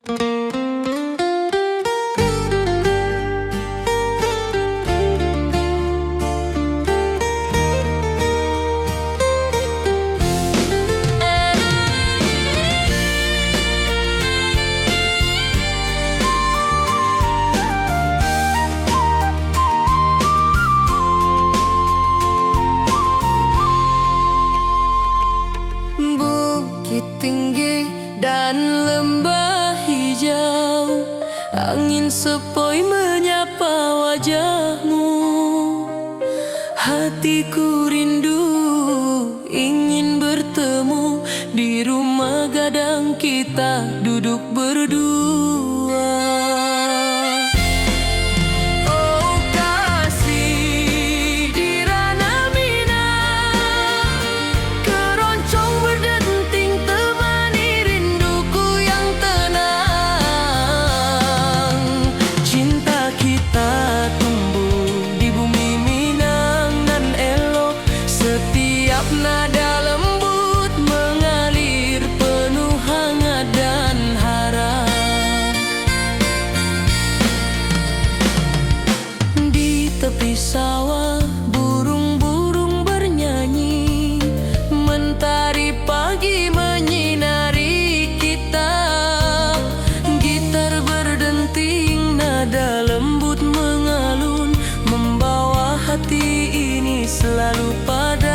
Bukit tinggi dan lembah hijau, angin sepoi menyapa wajahmu. Hatiku rindu ingin bertemu di rumah gadang kita duduk berdua. Nada lembut mengalir penuh hangat dan harap. Di tepi sawah burung-burung bernyanyi, mentari pagi menyinari kita. Gitar berdenting, nada lembut mengalun, membawa hati ini selalu padamu.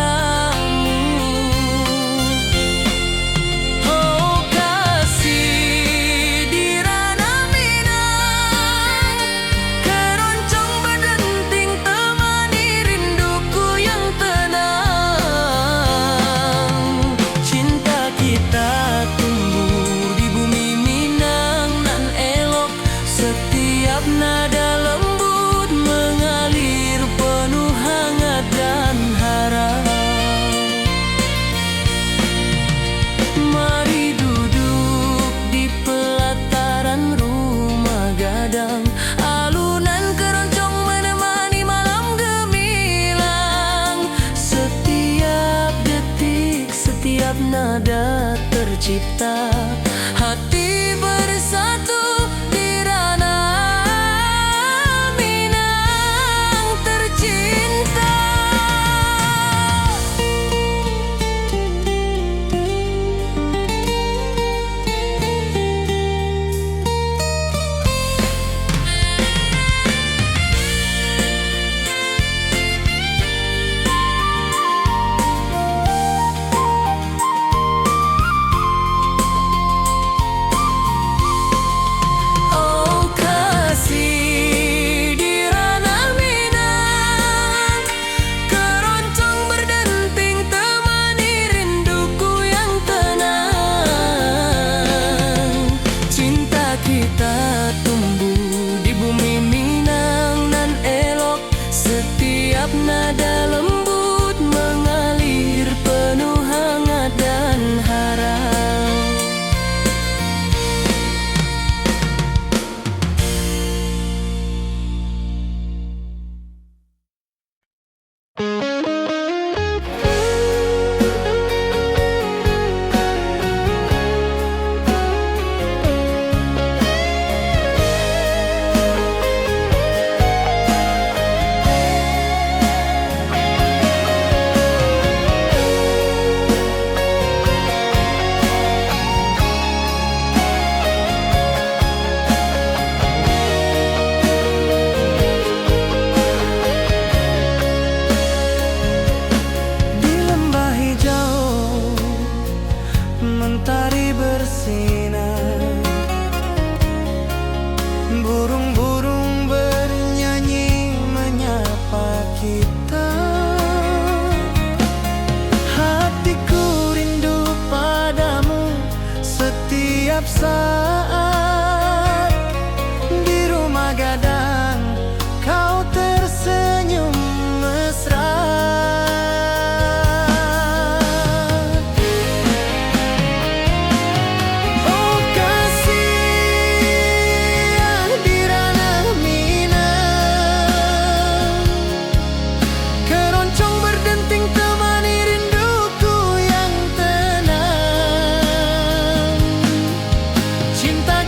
Nada lembut mengalir penuh hangat dan harap. Mari duduk di pelataran rumah gadang, alunan keroncong menemani malam gemilang. Setiap detik, setiap nada tercipta, hati bersatu di ranah nada lembut mengalir penuh hangat dan harap. Mentari bersinar, burung-burung bernyanyi menyapa kita. Hatiku rindu padamu setiap saat. Di rumah gadang kau tersenyum mesra. Cinta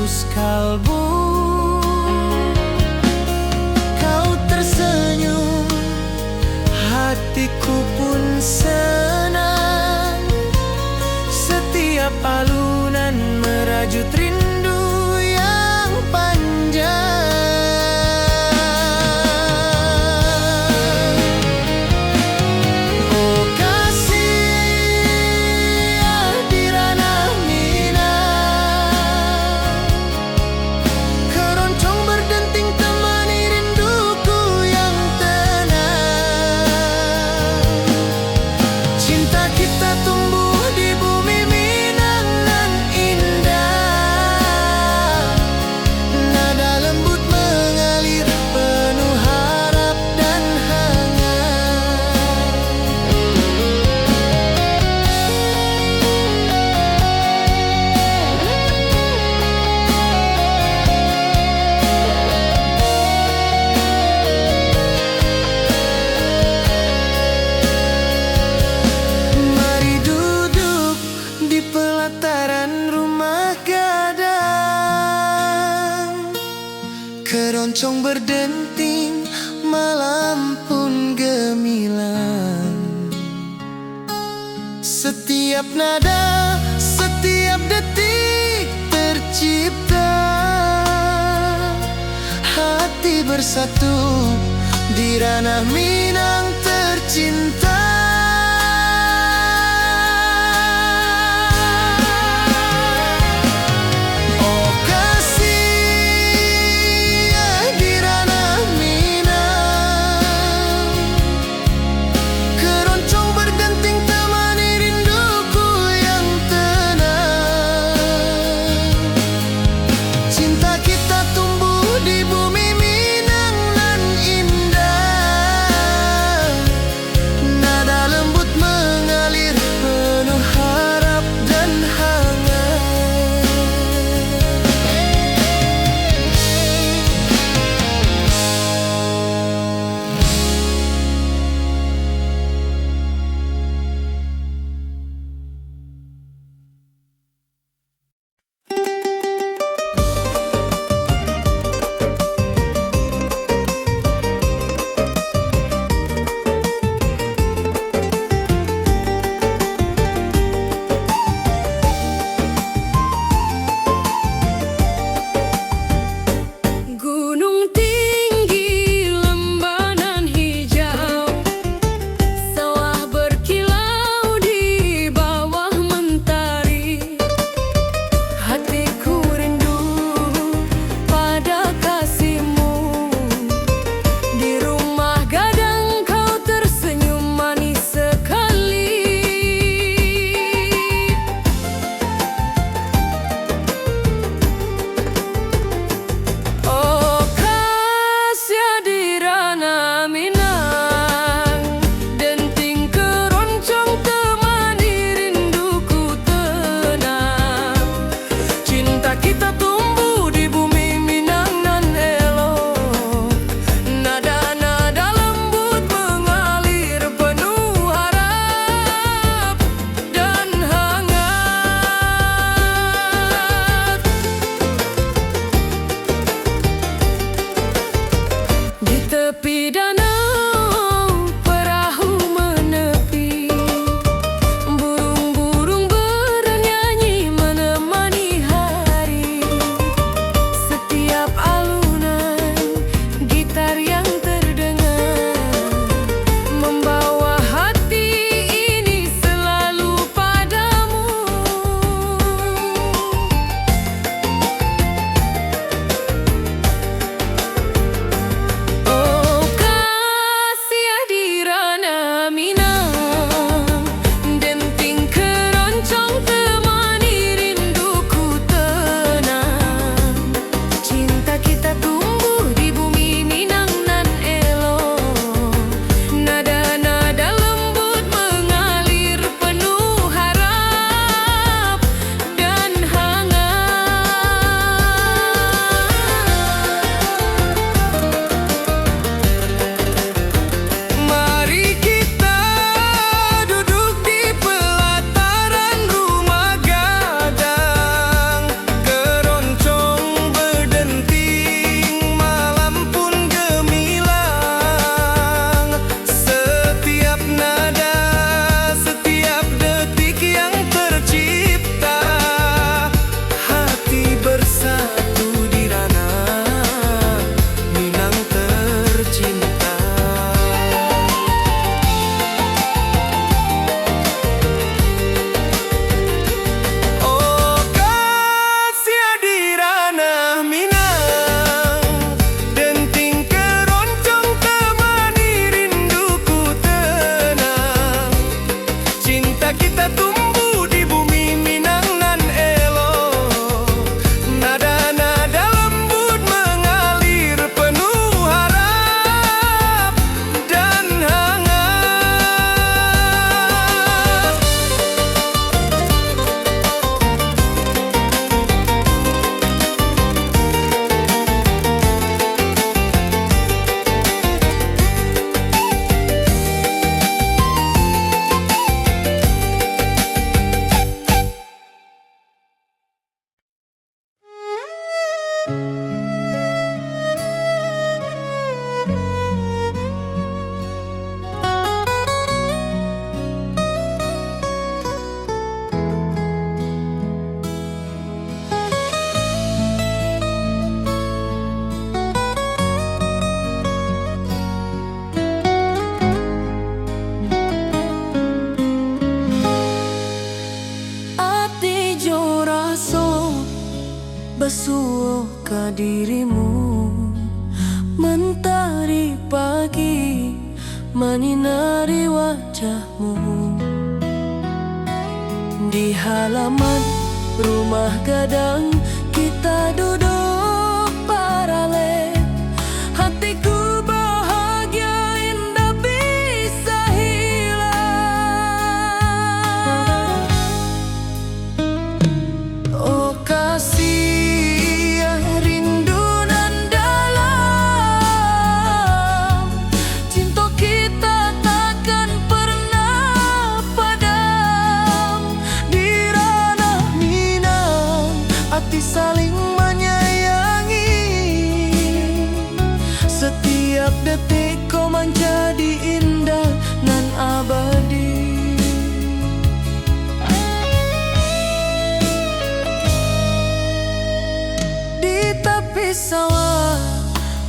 tulus kalbu. Kau tersenyum, hatiku pun senang. Setiap alunan merajut rindu yang panjang. Oh kasih di ranah Minang, keroncong berdenting temani rinduku yang tenang. Cinta kita tumbuh di bumi Minang nan indah. Nada lembut mengalir penuh harap dan hangat. Mari duduk di pelataran rumah gadang. Keroncong berdenting, malam pun gemilang. Setiap nada, setiap detik tercipta. Hati bersatu di ranah Minang tercinta. Oh kasih di ranah Minang, keroncong berdenting temani rinduku yang tenang. Cinta kita tumbuh di bumi Minang nan indah. basuh ke dirimu. Mentari pagi menyinari wajahmu. Di halaman rumah gadang kita duduk paralel. Hatiku bahagia indah bisa hilang. Oh kasih yang rindu nan dalam, cinta kita takkan pernah padam. Di ranah Minang hati saling menyayangi. Setiap detik kau menjadi indah nan abadi. Di tepi sawah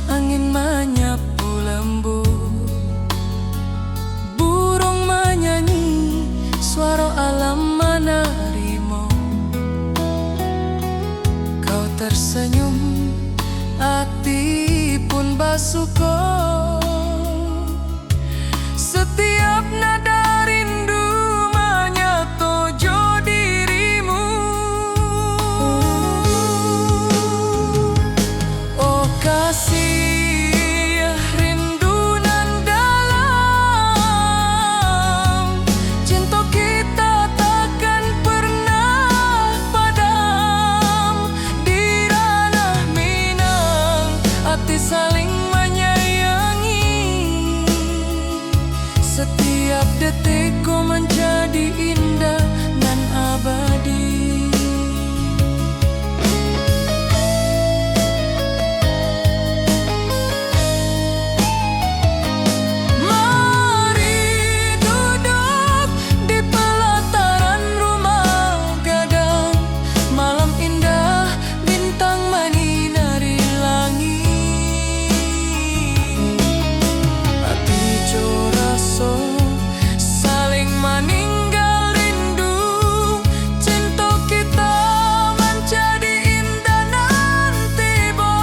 angin menyapu lembut, burung menyanyi, suara alam menerimu. Kau tersenyum, hati pun basuh. Setiap nada rindu menyatu dirimu. Oh kasih rindu nan dalam, cinta kita takkan pernah padam. Di ranah Minang hati saling menyayangi. Setiap detikku menjadi indah dan abadi. Mari duduk di pelataran rumah gadang. Malam indah, bintang menyinari langit. Hati coraso saling meninggal rindu. Cinta kita menjadi indah nanti bo.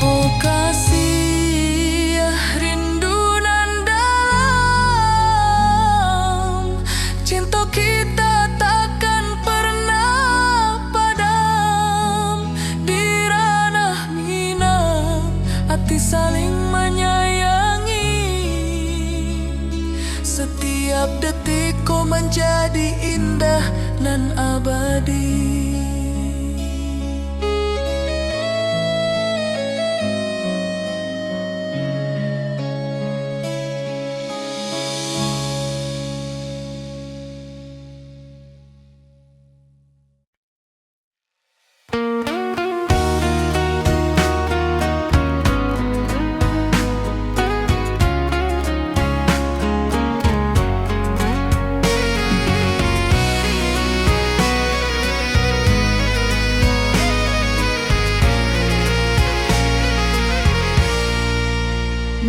Oh kasih rindu nan dalam, cinta kita takkan pernah padam. Di ranah Minang hati saling menyayangi. Setiap detik kau menjadi indah dan abadi.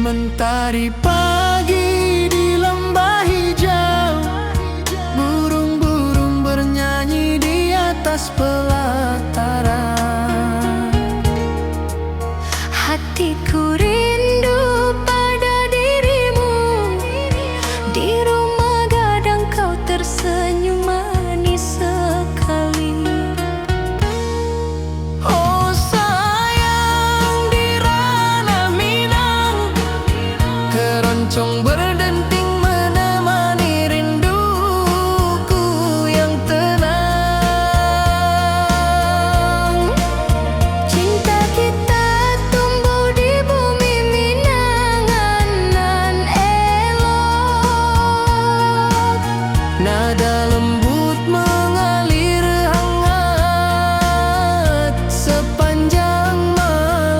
Mentari pagi di lembah hijau, burung-burung bernyanyi di atas pelataran. Hatiku rindu pada dirimu. Di rumah gadang kau tersenyum manis sekali. Oh sayang, di ranah Minang keroncong berdenting menemani rinduku yang tenang. Cinta kita tumbuh di bumi Minangan nan elok. Nada lembut mengalir hangat sepanjang malam.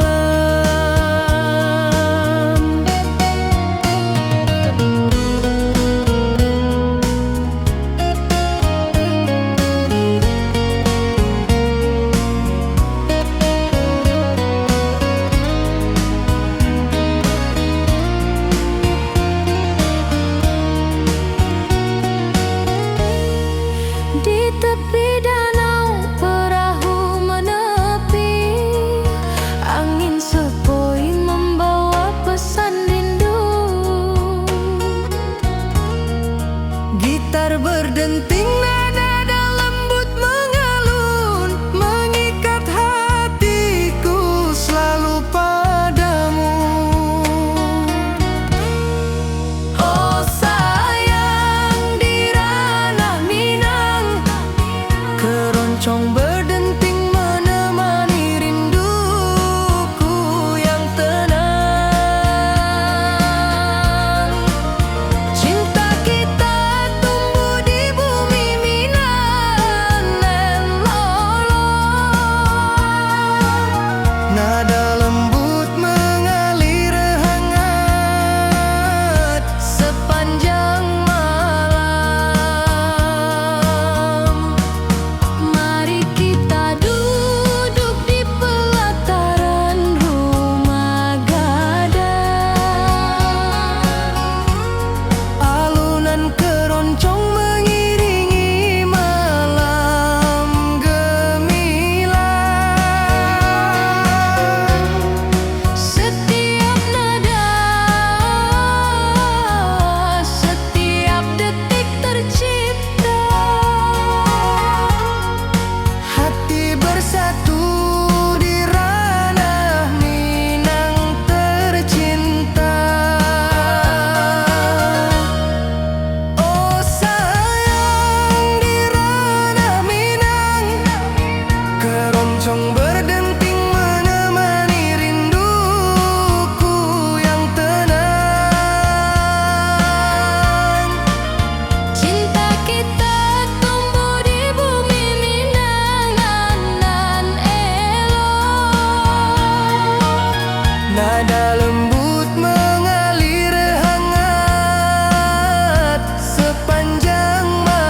gitar berdenting, nada lembut mengalun, mengikat hatiku selalu padamu. Oh sayang, di ranah Minang, Keroncong berdenting menemani rinduku yang tenang. cinta kita tumbuh di bumi Minang dan lolong. Nada lembut mengalir hangat Sepanjang malam, mari kita duduk di pelataran rumah gadang. alunan keroncong mengiringi malam gemilang. Setiap nada, setiap detik tercipta. Hati bersatu di ranah Minang tercinta. Oh sayang, di ranah Minang, keroncong berdenting menemani rinduku yang tenang. Cinta kita tumbuh di bumi Minang nan elok. Nada lembut mengalir hangat sepanjang malam.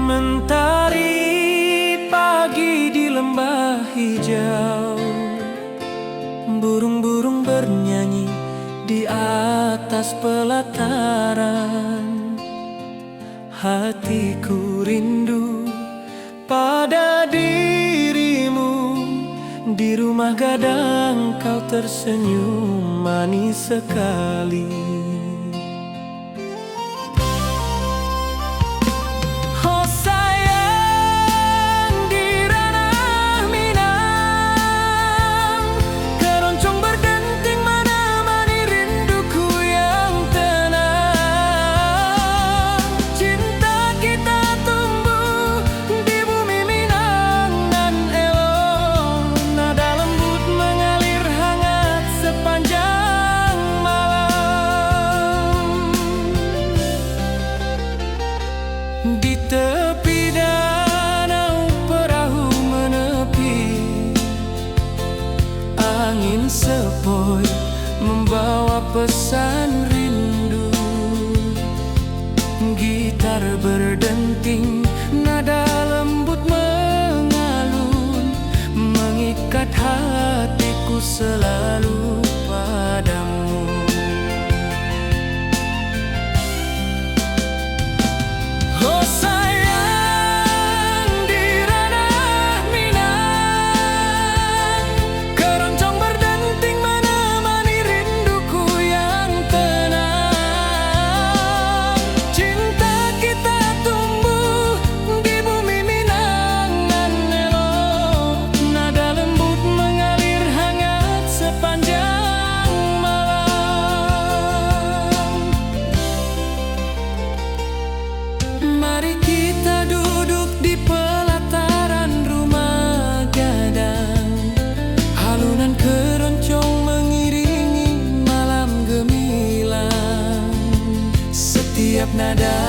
Mentari pagi di lembah hijau, burung-burung bernyanyi di atas pelataran. Hatiku rindu pada dirimu, di rumah gadang kau tersenyum manis sekali. Oh sayang, di ranah Minang, keroncong berdenting menemani rinduku yang tenang. Cinta kita tumbuh di bumi Minang nan elok. Nada lembut mengalir hangat sepanjang malam. Di tepi danau perahu menepi, angin sepoi membawa pesan rindu. Gitar berdenting, nada lembut mengalun, mengikat hatiku selalu padamu. Oh sayang, di ranah Minang, keroncong berdenting menemani rinduku yang tenang. Cinta kita tumbuh di bumi Minang nan elok. Nada lembut mengalir hangat sepanjang malam. nada.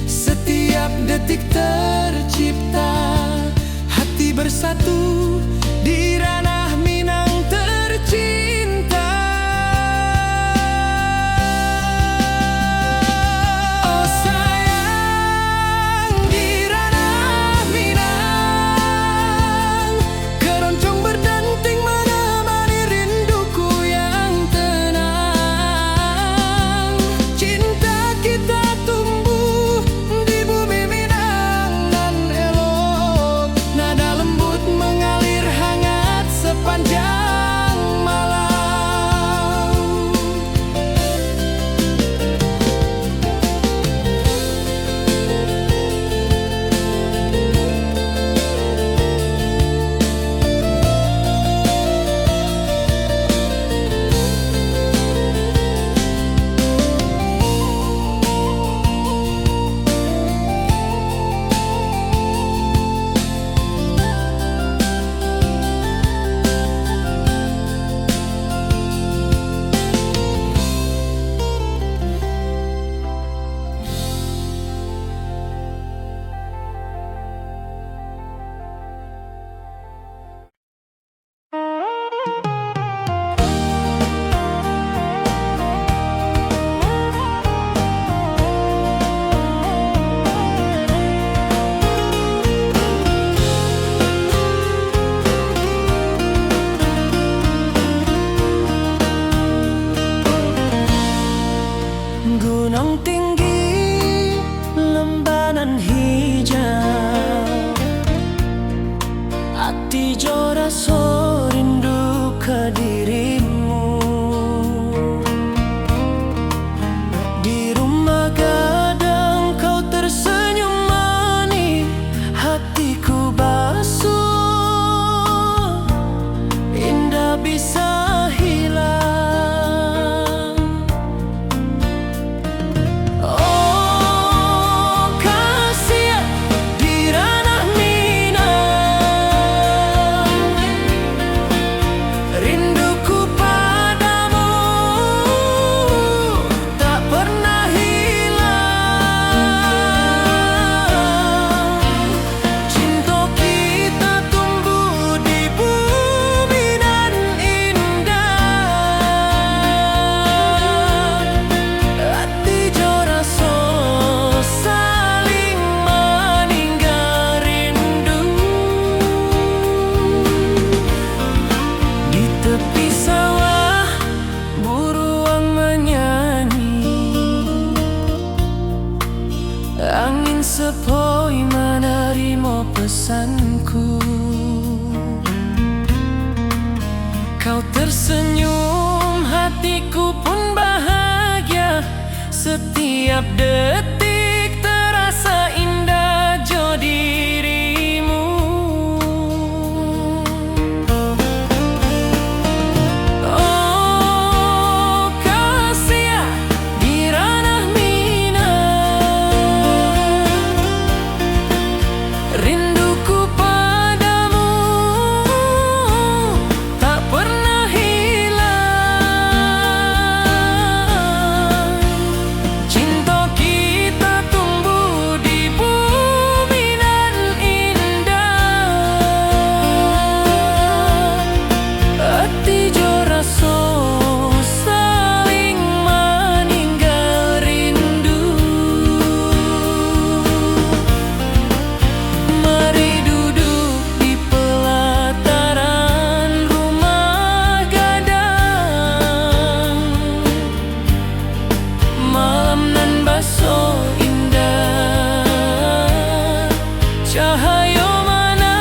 Setiap detik tercipta, hati bersatu di ranah Minang tercinta. Oh sayang, di ranah Minang, keroncong berdenting menemani rinduku yang tenang. Cinta kita tumbuh di bumi Minang nan elok, nada lembut mengalir hangat sepanjang malam. Gunung tinggi, lembanan hijau, hati jora so rindu ke dirimu. Di rumah gadang kau tersenyum manis, hatiku basuh, indah bisa hilang. Angin sepoi menerima pesanku. Kau tersenyum, hatiku pun bahagia. Setiap detik terasa indah jo dirimu. Oh kasih di ranah rinduku padamu tak pernah hilang. Cinta kita tumbuh di bumi nan indah. Hati jo rasa saling meninggal rindu. Mari duduk di pelataran rumah gadang, malam nan baso indah, cahaya mana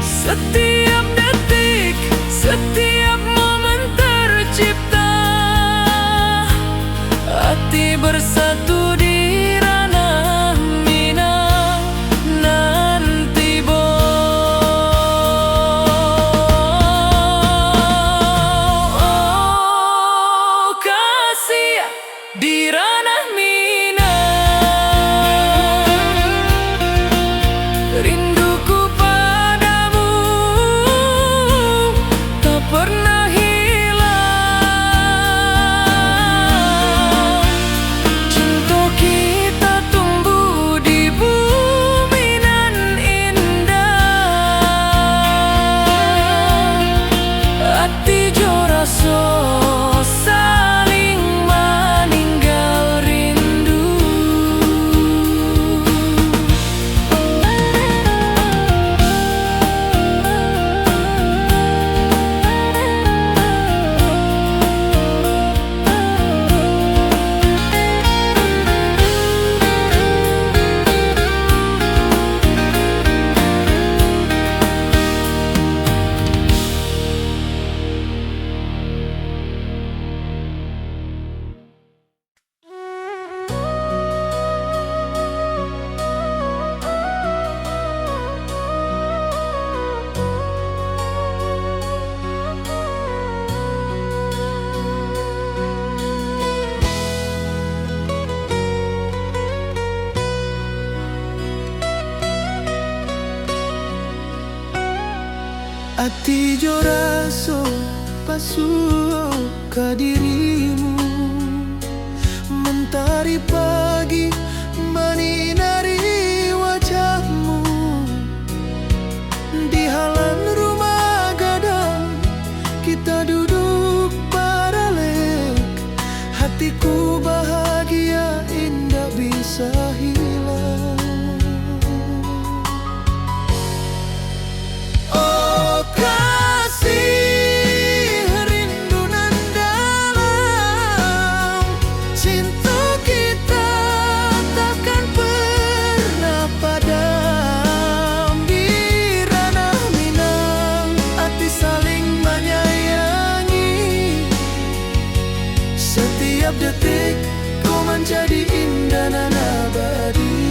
setiap detik, setiap momen tercipta. Hati bersatu di ranah Minang nanti bo. Oh kasih di ranah Minang, rinduku padamu tak pernah hilang. Ati jo raso pasuo ka dirimu, mentari pagi menyinari wajahmu. Di halaman rumah gadang kita duduk paralel, hatiku bahagia indah bisa hilang. Oh kasih, rindu nan dalam, cinta kita takkan pernah padam. Di ranah Minang, hati saling menyayangi. Setiap detik kau menjadi indah nan abadi.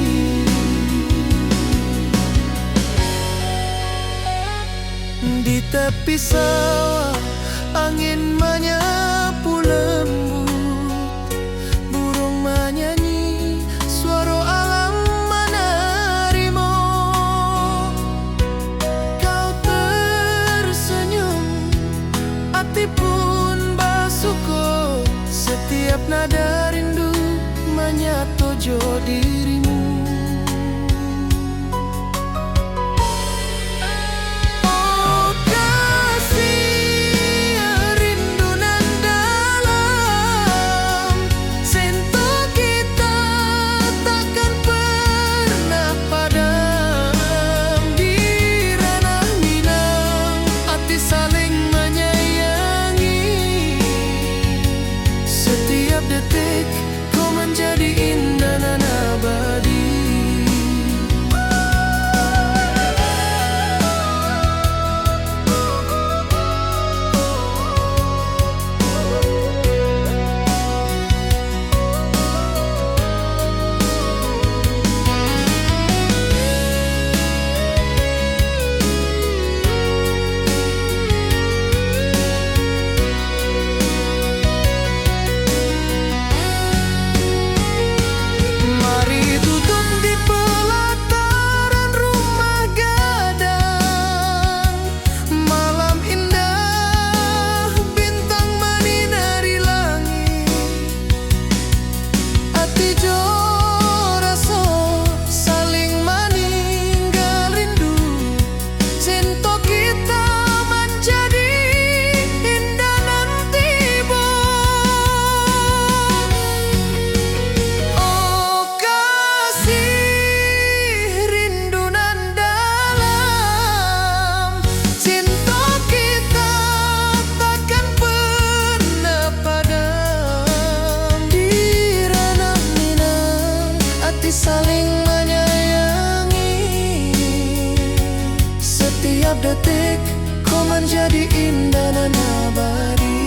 Di tepi sawah angin menyapu lembut, burung menyanyi, suara alam menarimu. Kau tersenyum, hati pun bersyukur. Setiap nada rindu menyatu jo dirimu. Jadi indah nan abadi. Saling menyayangi. Setiap detik kau menjadi indah dan abadi.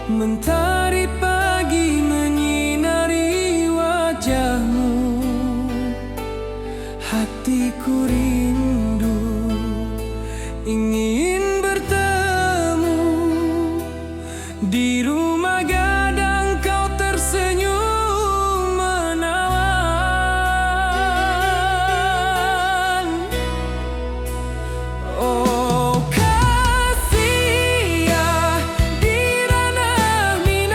Mentari pagi menyinari wajahmu, hatiku rindu ingin bertemu. Di rumah gadang kau tersenyum menawan. Oh kasih ya, di ranah Minang.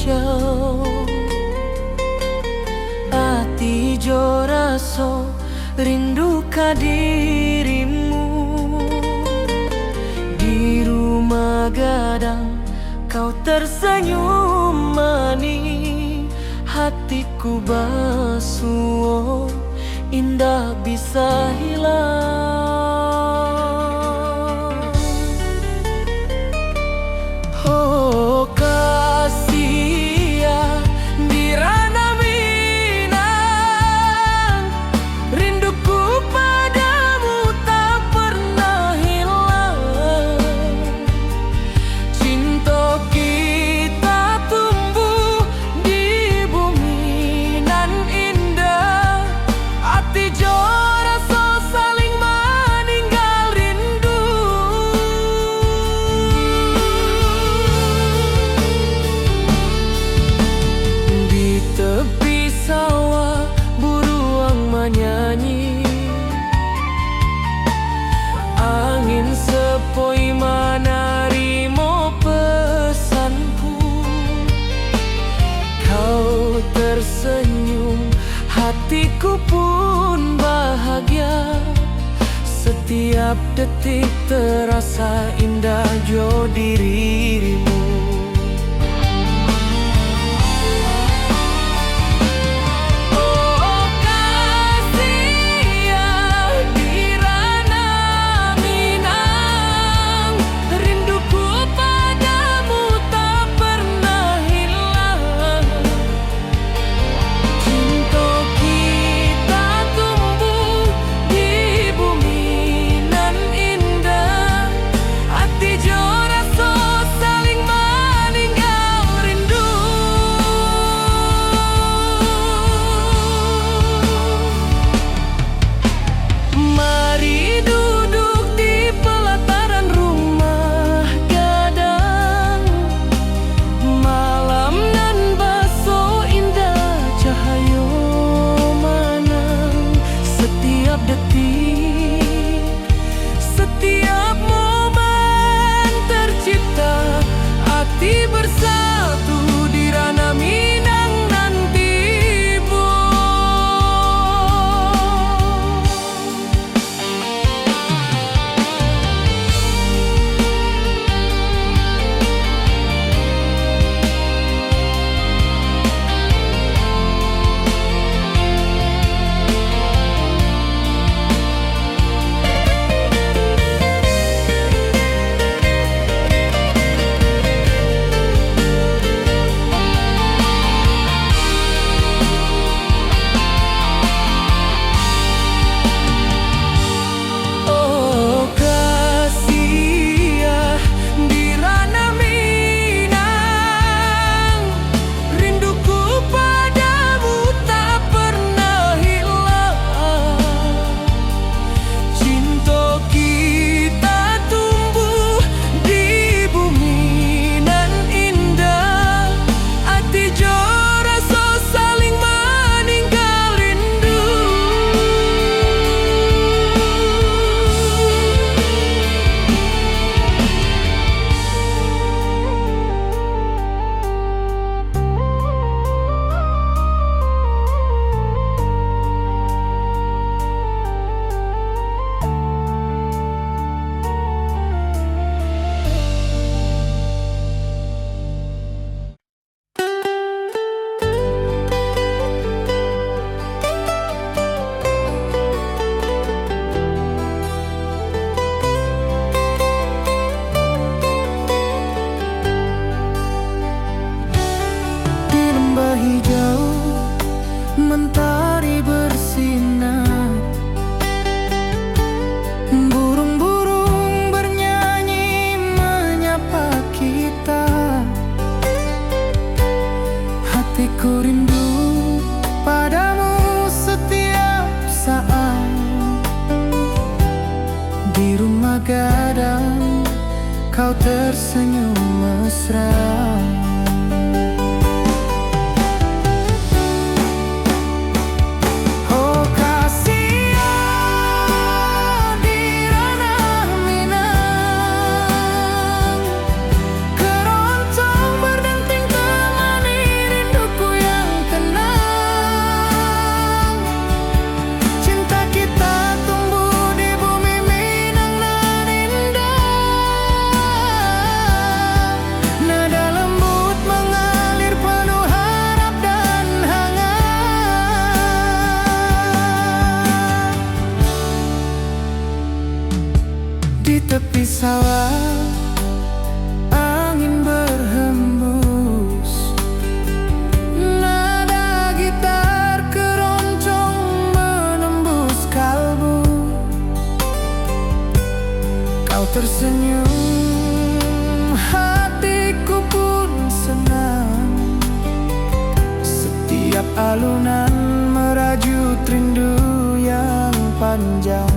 jauh ati jo raso rindu ka dirimu. Di rumah gadang kau tersenyum manis, hatiku basuh indah bisa hilang. Oh kasih ya di ranah Minang, rinduku padamu tak pernah hilang. Cinta kita tumbuh di bumi nan indah, hati jo rasa saling meninggal rindu. Di tepi sawah buruang menyanyi, angin sepoi menarimo pesanku. Kau tersenyum, hatiku pun bahagia. Setiap detik terasa indah jo dirimu. Oh kasih ya di ranah Minang, rinduku padamu tak pernah hilang. Cinta kita tumbuh di bumi nan indah, hati jo rasa saling meninggal rindu. Mari duduk di pelataran rumah gadang, malam nan baso indah cahayo manang. Setiap detik, setiap momen tercipta, hati bersatu di ranah Minang nanti bu. Oh kasih ya di ranah Minang, rinduku padamu tak pernah hilang. Cinta kita tumbuh di bumi nan indah, hati jo rasa saling meninggal rindu. Di lembah hijau mentari bersinar, burung-burung bernyanyi menyapa kita. Hatiku rindu padamu setiap saat. Di rumah gadang kau tersenyum mesra. Oh kasih ya di ranah Minang, keroncong berdenting temani sawah, angin berhembus, nada gitar keroncong menembus kalbu. Kau tersenyum, hatiku pun senang. Setiap alunan merajut rindu yang panjang.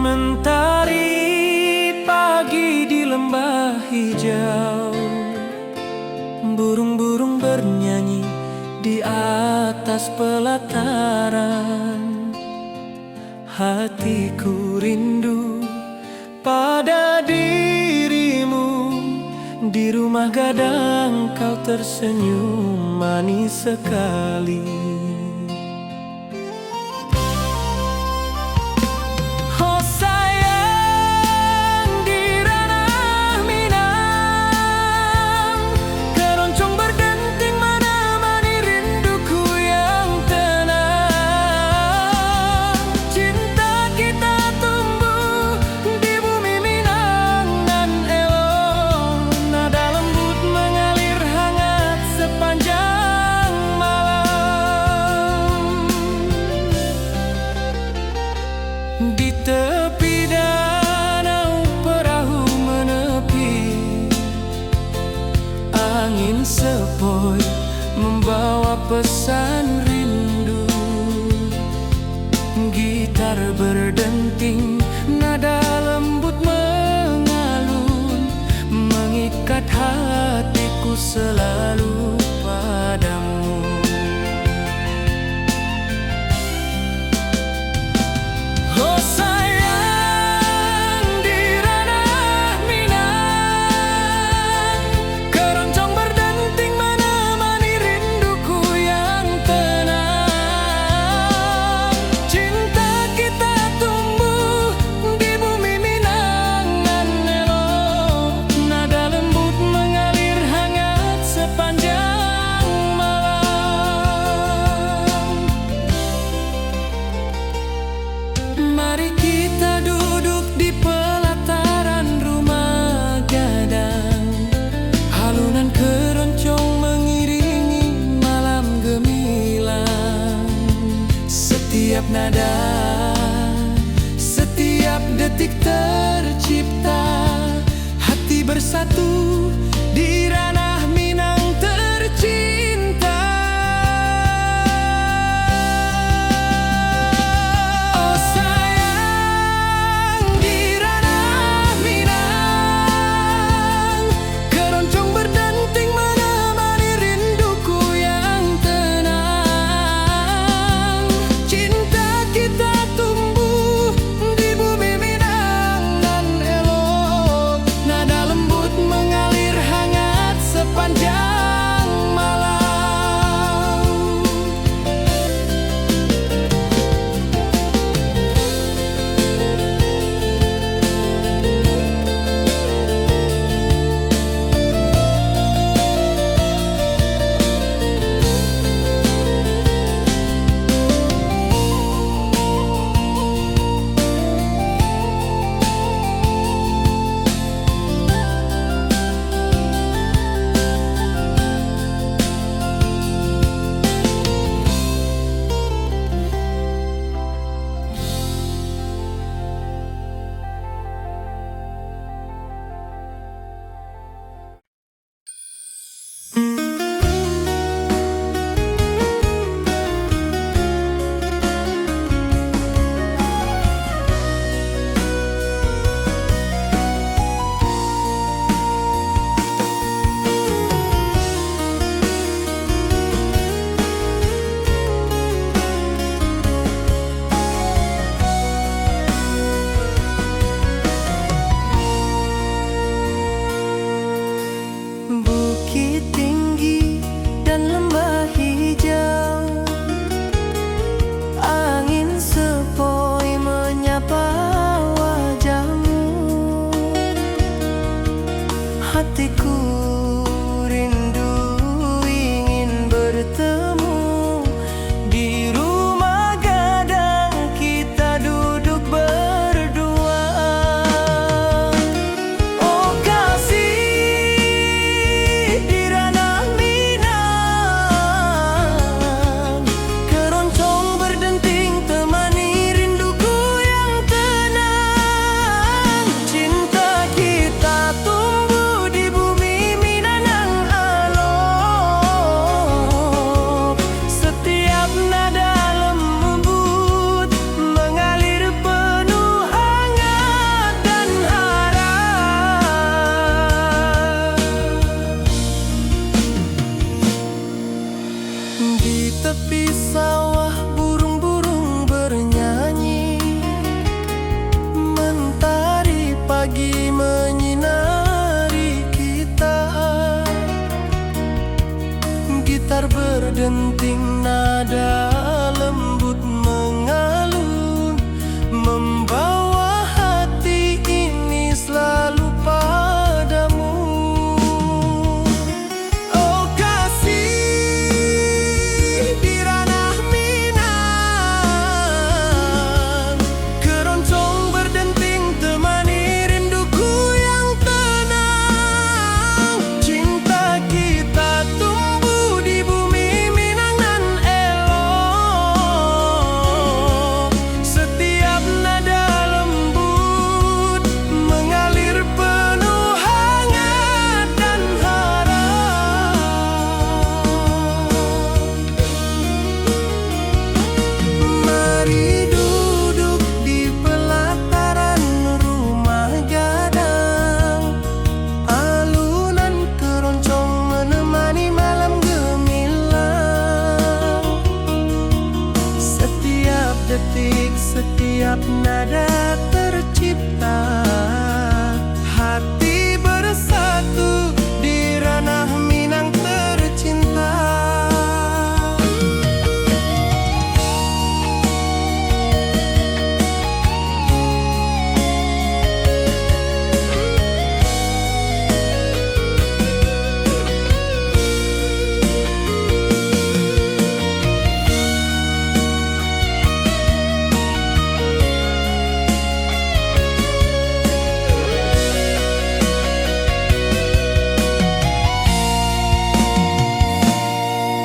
Mentari pagi di lembah hijau, burung-burung bernyanyi di atas pelataran. Hatiku rindu pada dirimu, di rumah gadang kau tersenyum manis sekali. Di tepi danau perahu menepi, angin sepoi membawa pesan rindu. Gitar berdenting, nada lembut mengalun, mengikat hatiku selalu padamu. Oh sayang, di ranah Minang, keroncong berdenting menemani rinduku yang tenang. Cinta kita tumbuh di bumi Minang nan elok, nada lembut mengalir hangat sepanjang rindu ingin bertemu di rumah gadang kita duduk berdua. Oh kasih di ranah Minang, keroncong berdenting temani rinduku yang tenang. Cinta kita tumbuh di bumi Minang alok, setiap nada lembut mengalir penuh hangat dan harap. Di tepi sawah burung-burung bernyanyi, mentari pagi menyinari kita. Gitar berdenting nada lembut mengalun, membawa hati ini selalu padamu. Oh kasih di ranah Minang, keroncong berdenting temani rinduku yang tenang. Cinta kita tumbuh di bumi Minang nan elok, setiap nada lembut mengalir penuh hangat dan harap. Mari duduk di pelataran rumah gadang, alunan keroncong menemani malam gemilang. Setiap detik, setiap nada tercipta, hati bersatu di ranah Minang tercinta.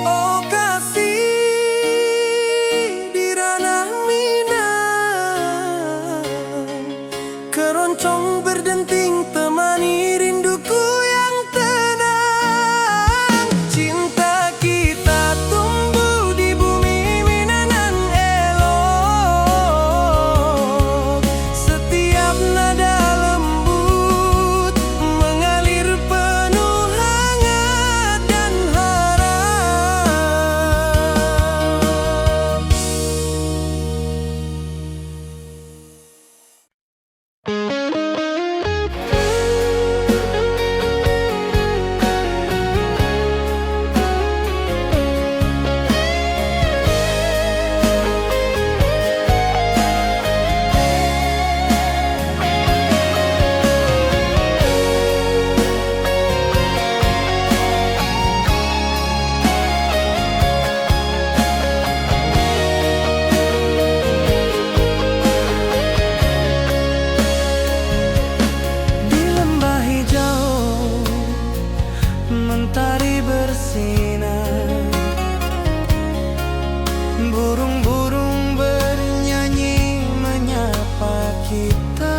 Oh kasih di ranah Minang, keroncong berdenting temani rinduku yang tenang. Cinta kita tumbuh di bumi Minang nan elok, setiap nada lembut mengalir penuh hangat dan harap. Di lembah hijau mentari bersinar, burung-burung bernyanyi menyapa kita.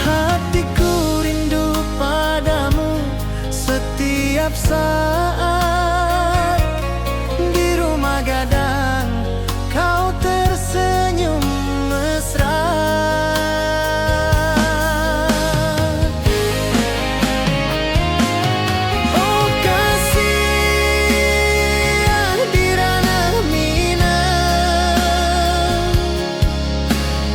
Hatiku rindu padamu setiap saat. Di rumah gadang kau tersenyum mesra. Oh kasih di ranah Minang,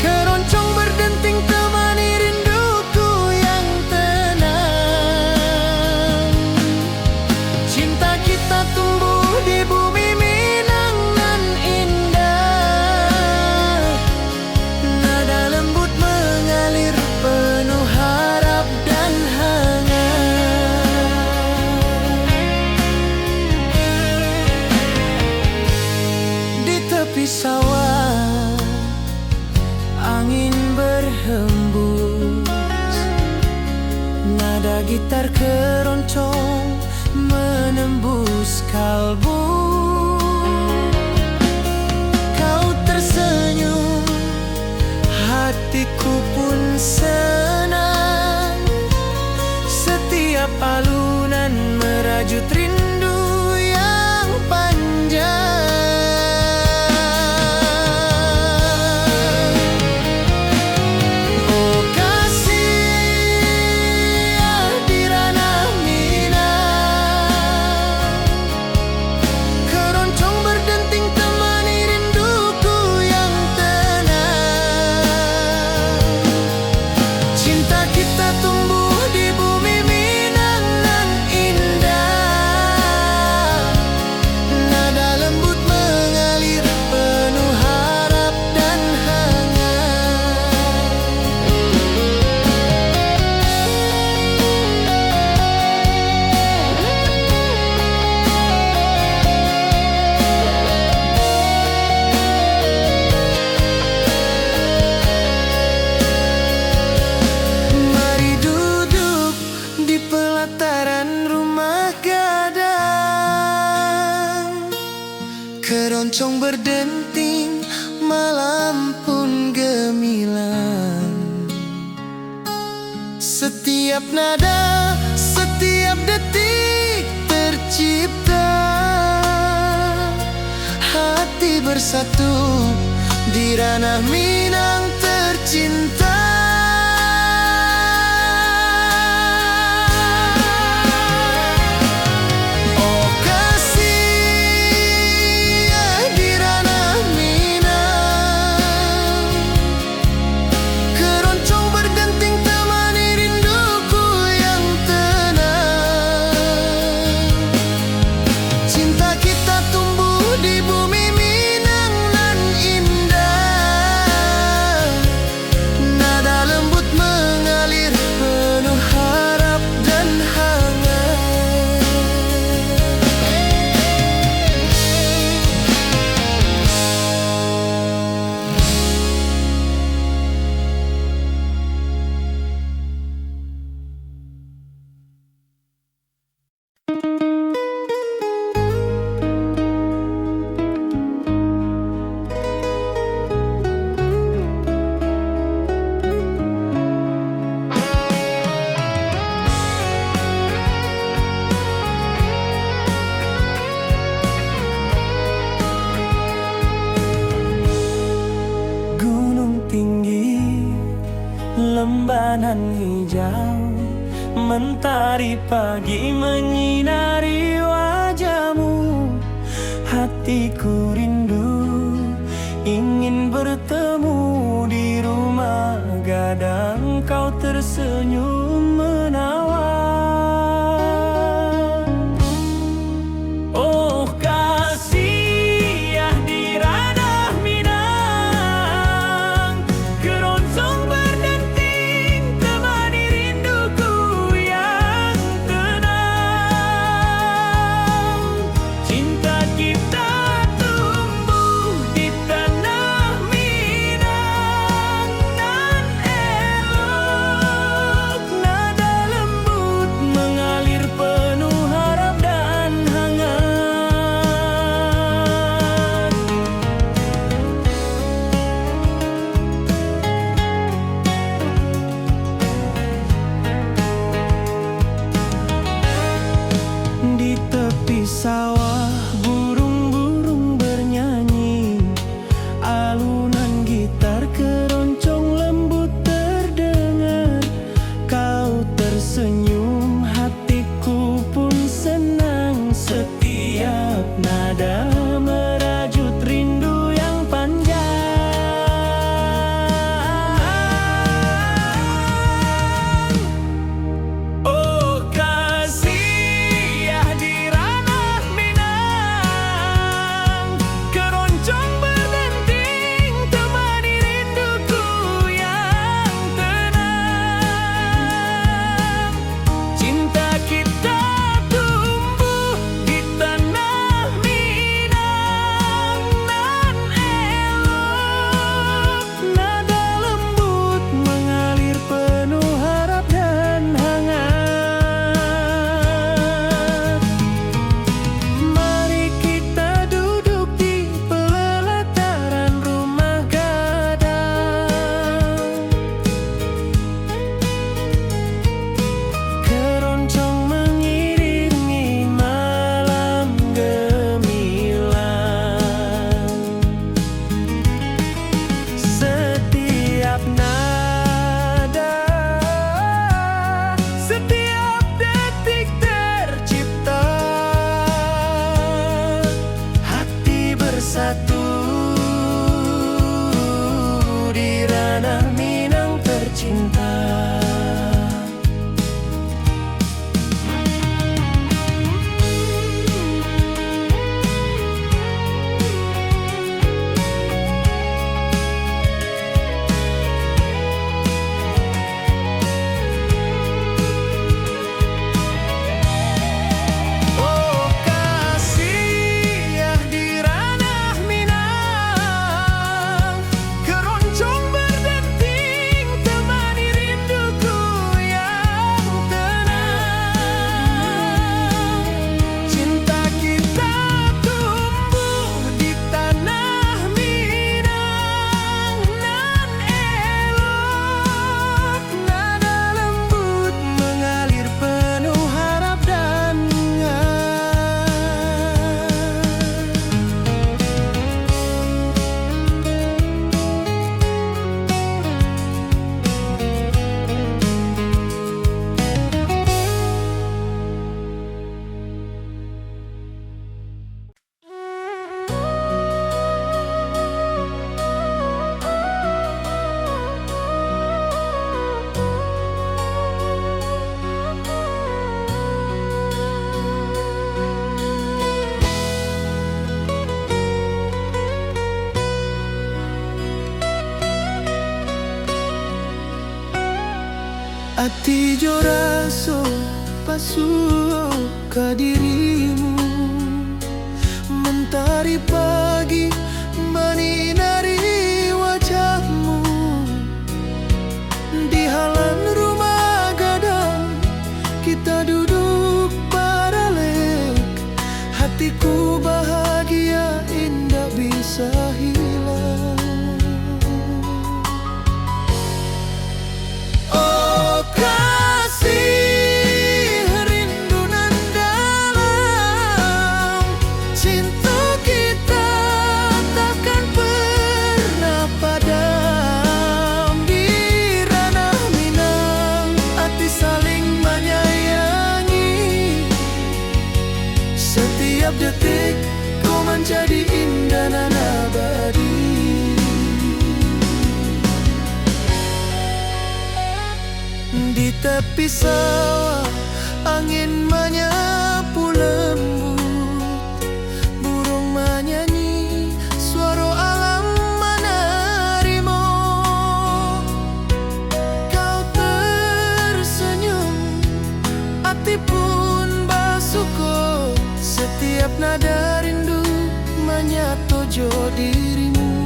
keroncong berdenting temani rinduku yang tenang. Cinta gitar keroncong menembus kalbu. Kau tersenyum, hatiku pun senang. Setiap alunan merajut rindu yang panjang. Oh kasih di ranah Minang, keroncong berdenting temani rinduku yang tenang. Cinta kita tumbuh di bumi Minang nan indah. Nada lembut mengalir penuh harap dan hangat. Mari duduk di pelataran rumah gadang. Keroncong berdenting, malam pun gemilang. Setiap nada, setiap detik tercipta. Hati bersatu di ranah Minang tercinta. Oh kasih di ranah Minang, keroncong berdenting temani rinduku yang tenang. Cinta kita tumbuh di bumi Minang nan indah. Nada lembut mengalir penuh harap dan hangat. Gunung tinggi, lembanan hijau, mentari pagi menyinari wajahmu. Hatiku rindu, ingin bertemu di rumah gadang. Kau tersenyum menawan. Oh kasih di ranah Minang, keroncong berdenting temani rinduku yang tenang. Cinta kita tumbuh di tanah Minang nan elok. Nada lembut mengalir penuh harap dan hangat. Di tepi sawah burung-burung bernyanyi, alunan gitar keroncong lembut terdengar. Kau tersenyum, hatiku pun senang. Setiap nada merajut rindu yang panjang. Oh kasih di ranah Minang, Ati jo raso pasuo ka dirimu, mentari pagi menyinari wajahmu. Di halaman rumah gadang kita duduk paralek, hatiku bahagia indah bisa hilang. Oh kasih, rindu nan dalam, cinta kita takkan pernah padam. Di ranah Minang, hati saling menyayangi. Setiap detik kau menjadi indah dan abadi. Di tepi sawah angin menyapu lembut, burung menyanyi, suara alam menerima. Kau tersenyum, hati pun bersyukur. Setiap nada rindu menyatu jo dirimu.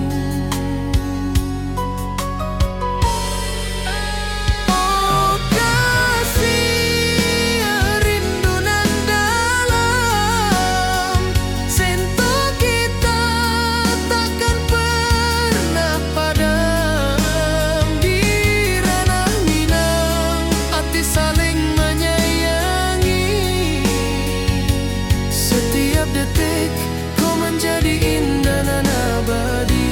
Setiap detik kau menjadi indah dan abadi.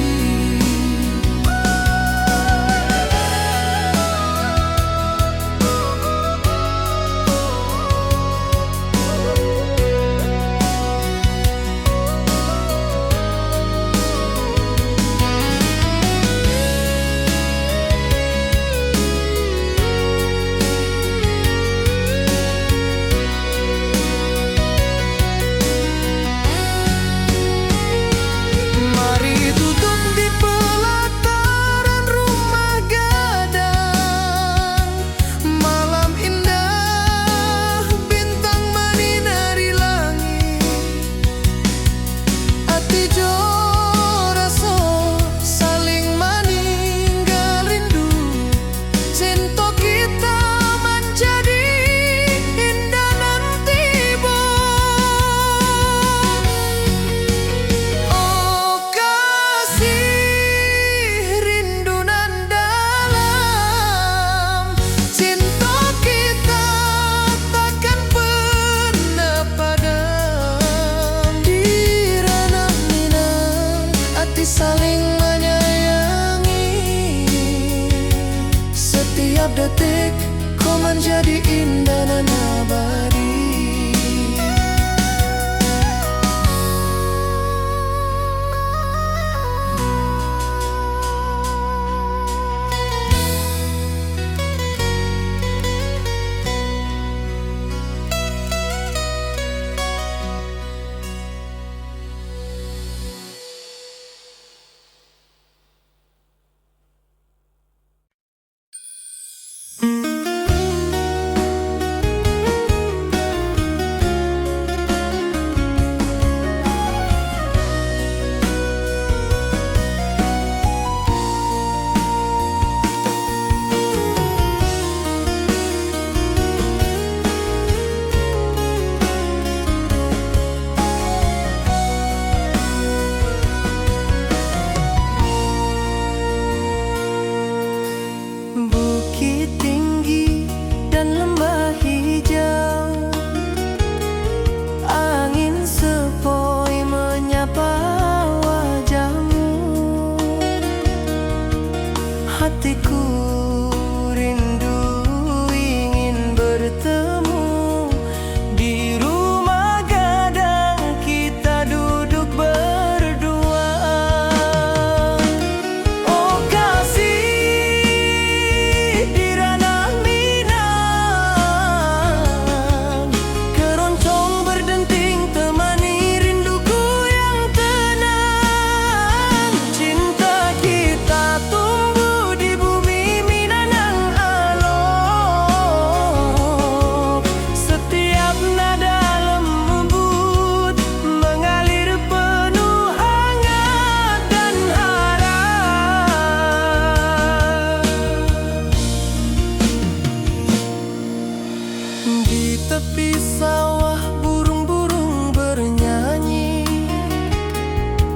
Di tepi sawah burung-burung bernyanyi,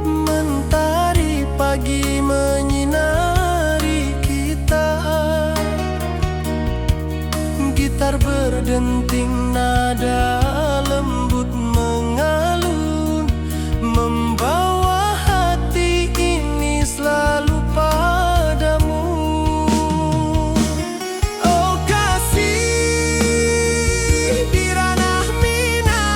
mentari pagi menyinari kita. Gitar berdenting, nada lembut mengalun, membawa hati ini selalu padamu. Oh kasih, di ranah Minang,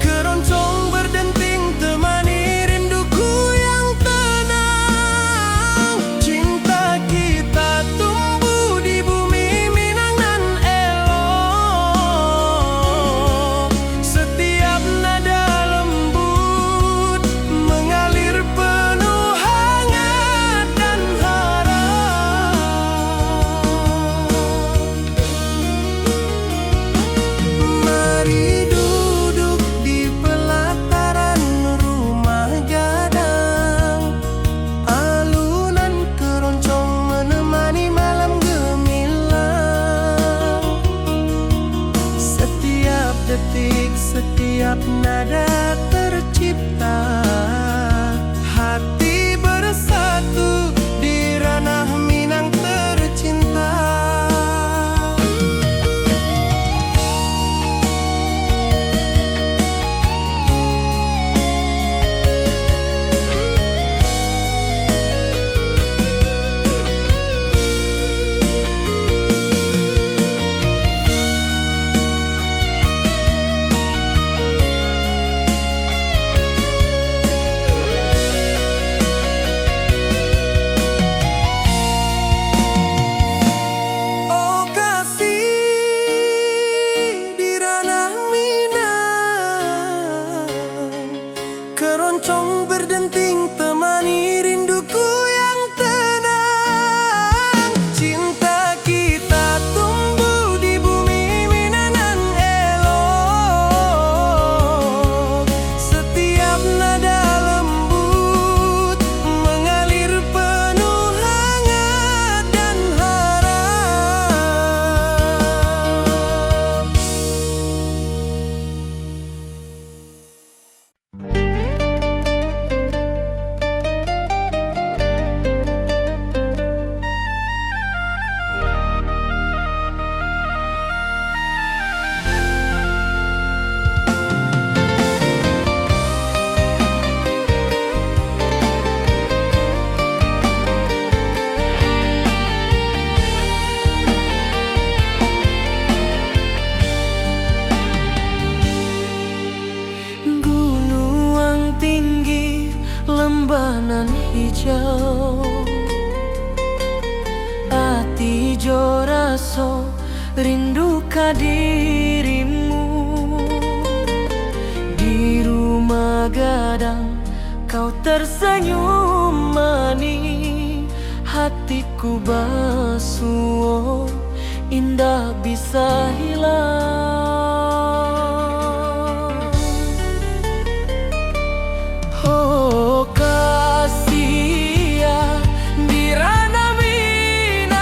keroncong berdenting temani rinduku yang tenang. Cinta kita tumbuh di bumi Minang nan elok. Setiap nada lembut mengalir penuh hangat dan harap. Mari duduk di pelataran rumah gadang, alunan keroncong menemani malam gemilang. Setiap detik, setiap nada tercipta, hati bersatu di ranah Minang tercinta. Oh kasih, di ranah Minang, keroncong berdenting temani rinduku yang tenang. Cinta kita tumbuh di bumi Minang nan elok. Setiap nada lembut mengalir penuh hangat dan harap. Gunung tinggi, lembah nan hijau, hati jo raso rindu ka dirimu. Di rumah gadang kau tersenyum manis, hatiku basuh indah bisa hilang. Oh kasih ya, di ranah Minang,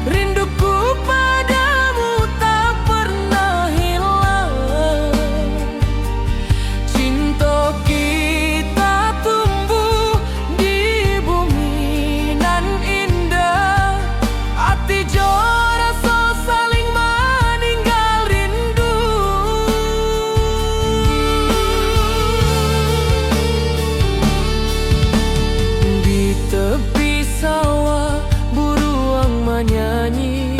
rinduku padamu tak pernah hilang. Cinta kita tumbuh di bumi nan indah, hati jo rasa saling meninggal rindu. Di tepi sawah burung menyanyi,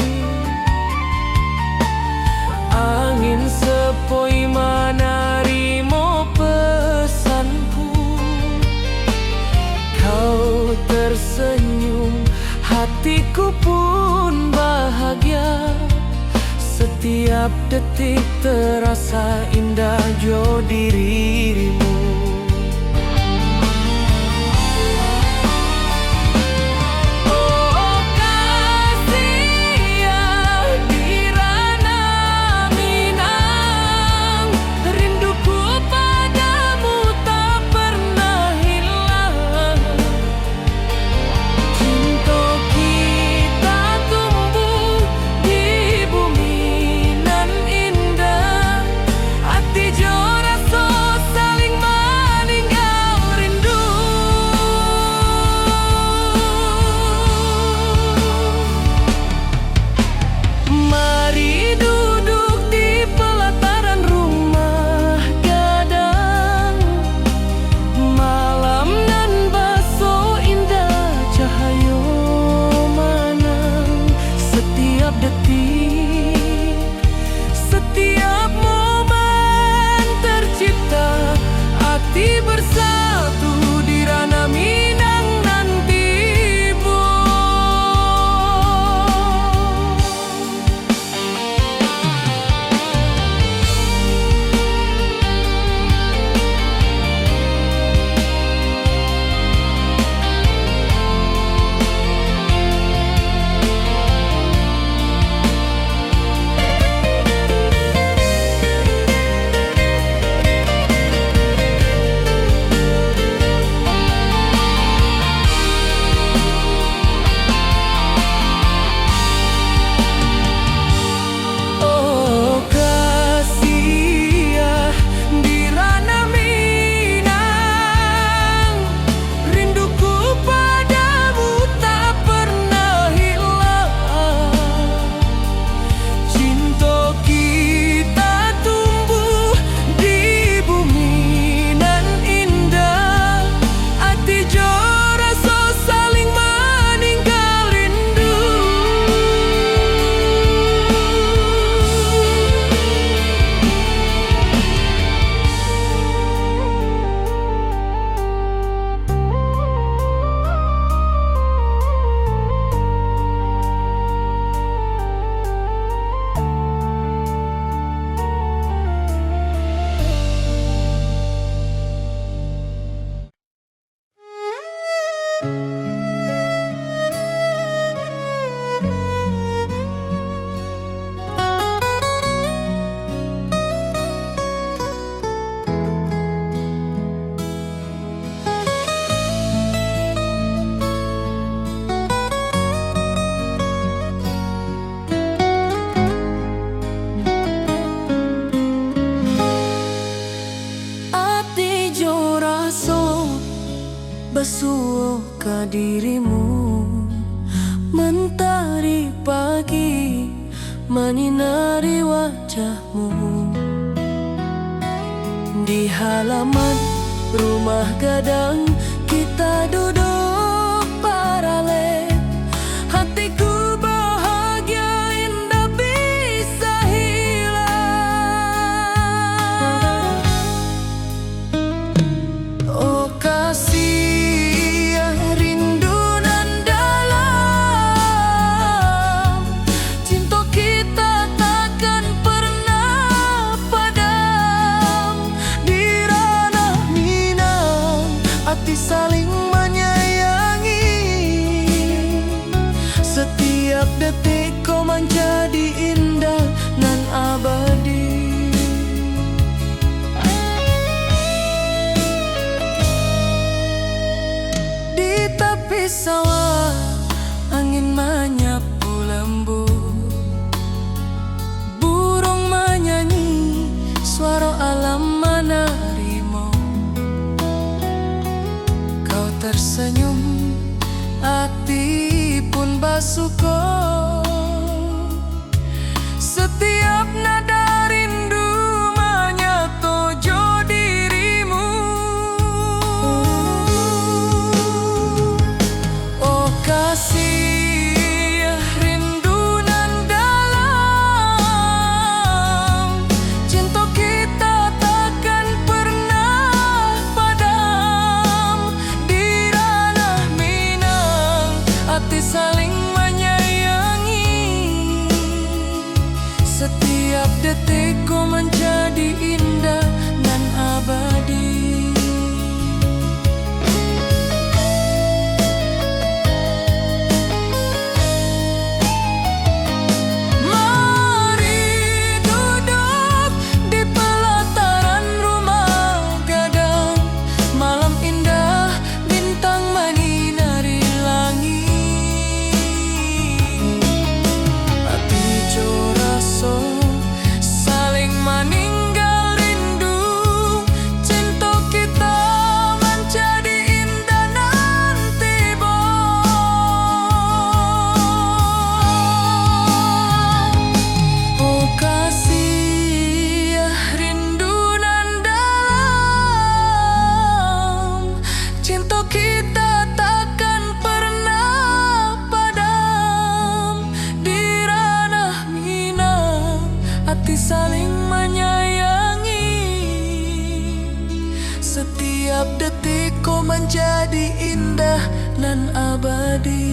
angin sepoi menarimo pesanku. Kau tersenyum, hatiku pun bahagia. Setiap detik terasa indah jo dirimu. Oh kasih ya, di ranah Minang, rinduku padamu tak pernah hilang. Cinta kita tumbuh detik, setiap momen tercipta, hati bersatu di ranah Minang nanti bu. Oh kasih di ranah Minang, rinduku padamu tak pernah hilang. Cinta kita tumbuh di bumi nan indah, hati jo rasa saling meninggal rindu. Ati jo raso basuh ke dirimu, mentari pagi menyinari wajahmu. Di halaman rumah gadang kita duduk paralel, hatiku bahagia indah bisa hilang. Oh kasih rindu nan dalam, cinta kita takkan pernah padam. Di ranah Minang, hati saling menyayangi, setiap detik kau menjadi indah nan abadi. Di tepi sawah angin menyapu lembut, burung menyanyi, suara alam menerimu. Kau tersenyum, hati pun basuh. Setiap nada rindu menyatu jo dirimu. Oh kasih rindu nan dalam, cinta kita takkan pernah padam. Di ranah Minang, hati saling menyayangi, setiap detik ku menjadi indah dan abadi. Mari duduk di pelataran rumah gadang, malam indah bintang menyinari langit. Hati jo raso saling meninggal nan abadi.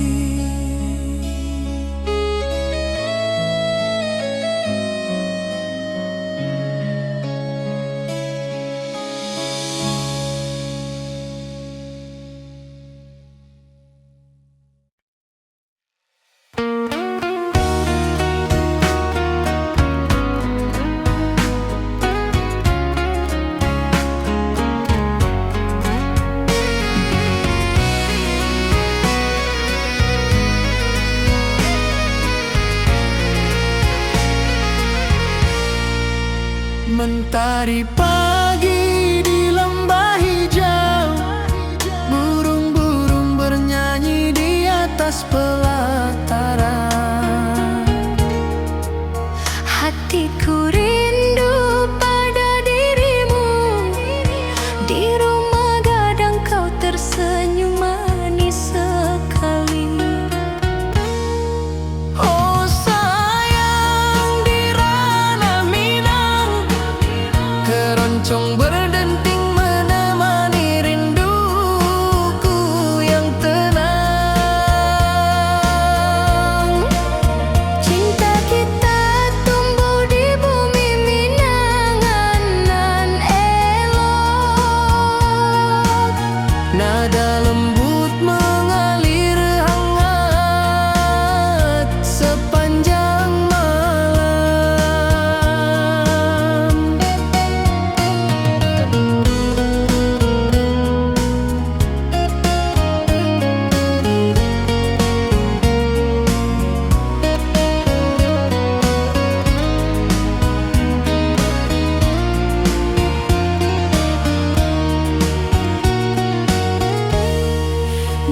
Mentari pagi di lembah hijau, burung-burung bernyanyi di atas pelataran. Hatiku rindu pada dirimu, di rumah gadang kau tersenyum manis sekali. Oh sayang, di ranah Minang, keroncong berdenting menemani rinduku yang tenang. Cinta kita tumbuh di bumi Minangan nan elok. Nada lembut mengalir hangat sepanjang malam.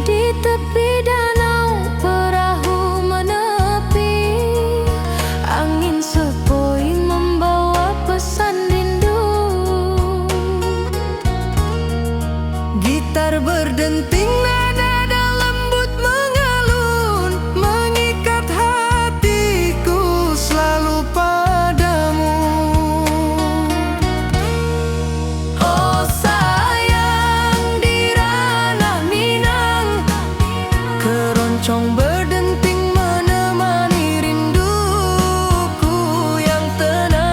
Di tepi danau perahu menepi, angin sepoi membawa pesan rindu. Gitar berdenting, nada lembut mengalun, mengikat hatiku selalu padamu. Oh sayang, di ranah Minang, keroncong berdenting menemani rinduku yang tenang.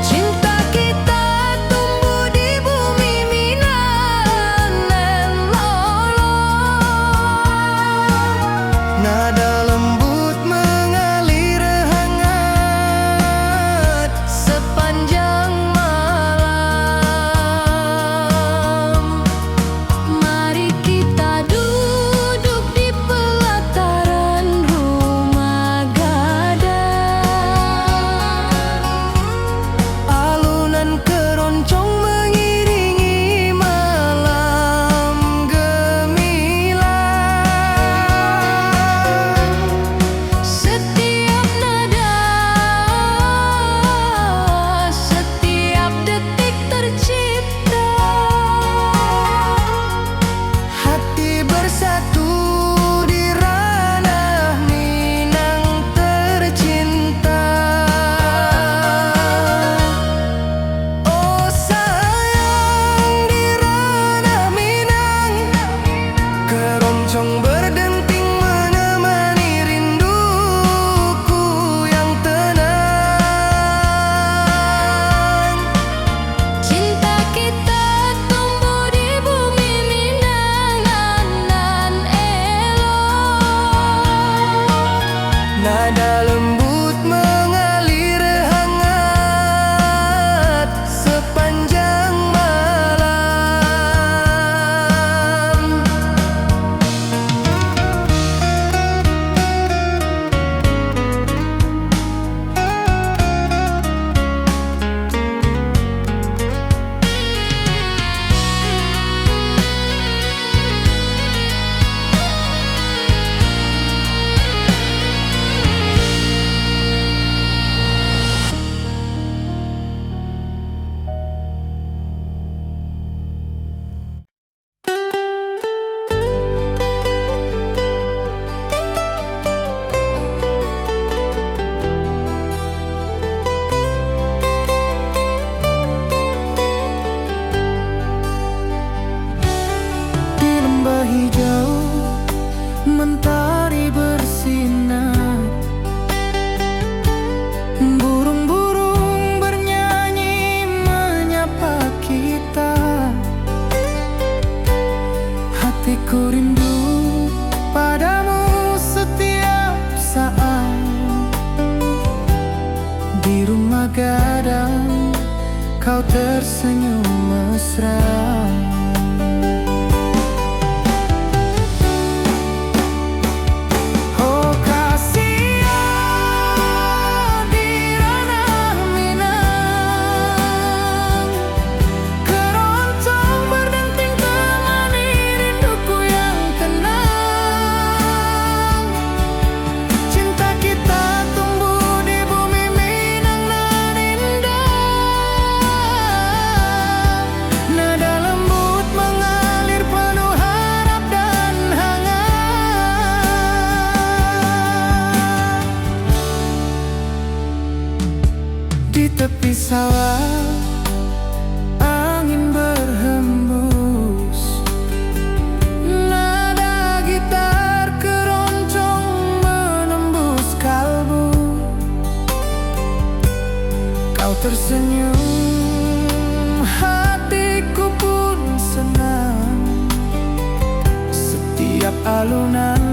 Cinta kita tumbuh di bumi Minang nan lolong. Nada lembut mengalir hangat sepanjang malam. Mari kita duduk di pelataran rumah gadang. Alunan keroncong mengiringi malam gemilang. kau tersenyum mesra. Oh kasih di ranah Minang, keroncong berdenting temani rinduku yang tenang. Cinta kita tumbuh di bumi Minang nan indah. Nada lembut mengalir penuh harap dan hangat. Di tepi sawah angin berhembus, nada gitar keroncong menembus kalbu. Kau tersenyum, hatiku pun senang. Setiap alunan